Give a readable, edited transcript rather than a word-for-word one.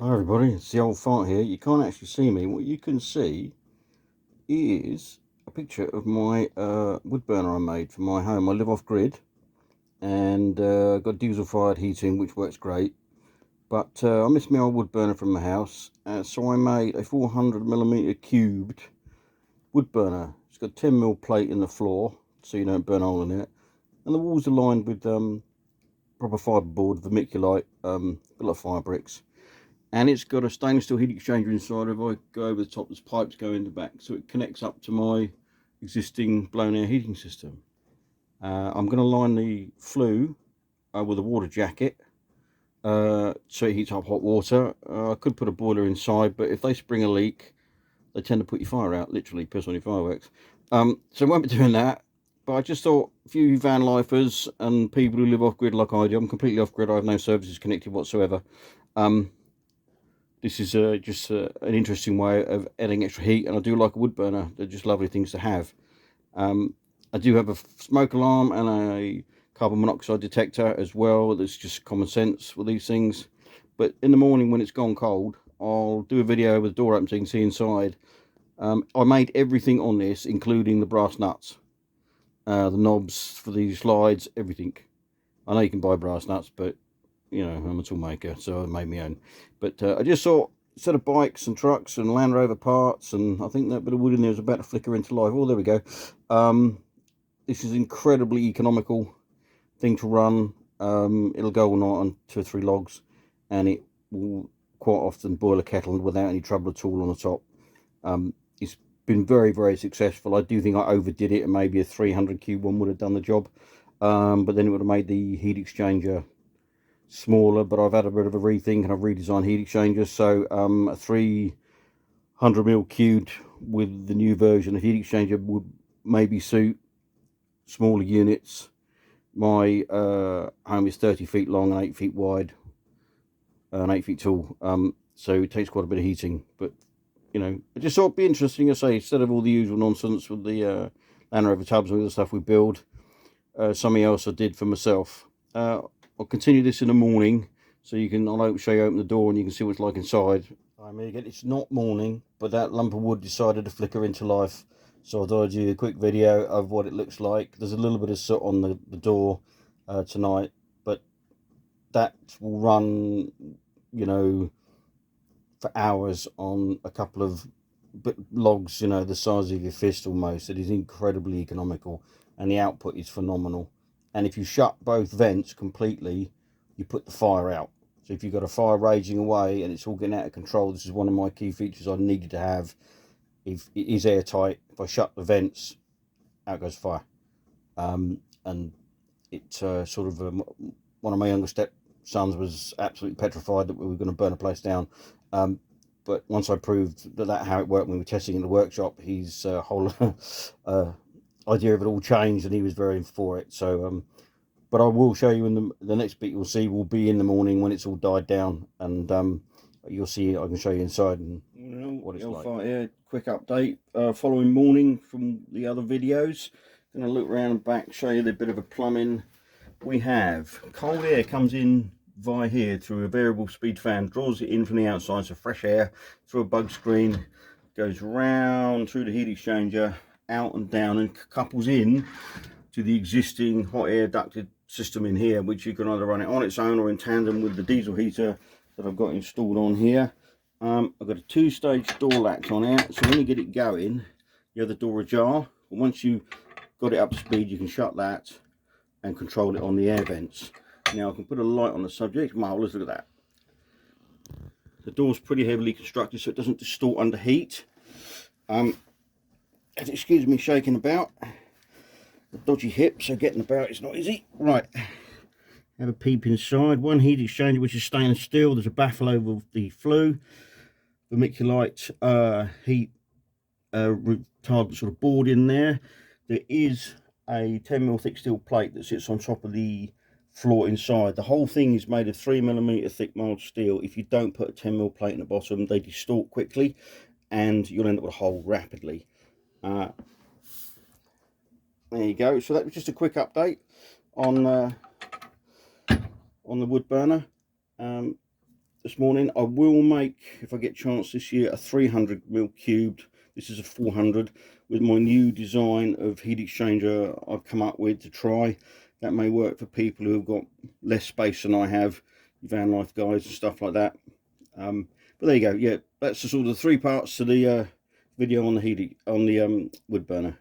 Hi everybody, it's the old fart here. You can't actually see me. What you can see is a picture of my wood burner I made for my home. I live off grid and got diesel fired heating which works great. But I missed my old wood burner from my house, so I made a 400mm cubed wood burner. It's got a 10mm plate in the floor so you don't burn a hole in it. And the walls are lined with proper fiberboard, vermiculite, a lot of fire bricks. And it's got a stainless steel heat exchanger inside. If I go over the top, there's pipes go in the back, so it connects up to my existing blown air heating system. I'm going to line the flue with a water jacket, so it heats up hot water. I could put a boiler inside, but if they spring a leak, they tend to put your fire out, literally piss on your fireworks. So I won't be doing that. But I just thought, a few van lifers and people who live off grid like I do, I'm completely off grid, I have no services connected whatsoever. This is just an interesting way of adding extra heat, and I do like a wood burner. They're just lovely things to have. I do have a smoke alarm and a carbon monoxide detector as well. That's just common sense with these things. But in the morning when it's gone cold, I'll do a video with the door open so you can see inside. I made everything on this, including the brass nuts, the knobs for these slides, everything. I know you can buy brass nuts, but you know, I'm a tool maker, so I made my own. But I just saw a set of bikes and trucks and Land Rover parts, and I think that bit of wood in there is about to flicker into life. Oh, there we go. This is incredibly economical thing to run. It'll go all night on 2 or 3 logs, and it will quite often boil a kettle without any trouble at all on the top. It's been very, very successful. I do think I overdid it, and maybe a 300 cube one would have done the job. But then it would have made the heat exchanger smaller, but I've had a bit of a rethink and I've redesigned heat exchangers. So a 300mm cubed with the new version of heat exchanger would maybe suit smaller units. My home is 30 feet long and 8 feet wide and 8 feet tall, so it takes quite a bit of heating. But you know, I just thought it'd be interesting. I say, instead of all the usual nonsense with the Land Rover tubs and all the stuff we build, something else I did for myself. I'll continue this in the morning, so you can. I'll show you open the door and you can see what it's like inside. I mean, again, it's not morning, but that lump of wood decided to flicker into life, so I thought I'd do a quick video of what it looks like. There's a little bit of soot on the door tonight, but that will run, you know, for hours on a couple of logs, you know, the size of your fist almost. It is incredibly economical, and the output is phenomenal. And if you shut both vents completely, you put the fire out. So if you've got a fire raging away and it's all getting out of control, this is one of my key features I needed to have. If it is airtight, if I shut the vents, out goes fire. And it sort of one of my younger stepsons was absolutely petrified that we were going to burn a place down. But once I proved that how it worked when we were testing in the workshop, his whole idea of it all changed, and he was very for it. So, but I will show you in the next bit. You'll see will be in the morning when it's all died down, and you'll see. I can show you inside and what it's like. Yeah, quick update. Following morning from the other videos. Gonna look around and back, show you the bit of a plumbing we have. Cold air comes in via here through a variable speed fan, draws it in from the outside, so fresh air through a bug screen, goes round through the heat exchanger, out and down, and couples in to the existing hot air ducted system in here, which you can either run it on its own or in tandem with the diesel heater that I've got installed on here. I've got a 2-stage door latch on it, so when you get it going, you have the door ajar. Once you got it up to speed, you can shut that and control it on the air vents. Now I can put a light on the subject. Marvellous, look at that. The door's pretty heavily constructed so it doesn't distort under heat. Excuse me shaking about. The dodgy hip, so getting about is not easy. Right, have a peep inside. One heat exchanger which is stainless steel. There's a baffle over the flue. Vermiculite heat retardant sort of board in there. There is a 10mm thick steel plate that sits on top of the floor inside. The whole thing is made of 3mm thick mild steel. If you don't put a 10mm plate in the bottom, they distort quickly and you'll end up with a hole rapidly. There you go. So that was just a quick update on the wood burner. this morning. I will make, if I get a chance this year, a 300mm cubed. This is a 400 with my new design of heat exchanger I've come up with to try. That may work for people who have got less space than I have, van life guys and stuff like that. But there you go. Yeah, that's the sort of 3 parts to the video on the wood burner.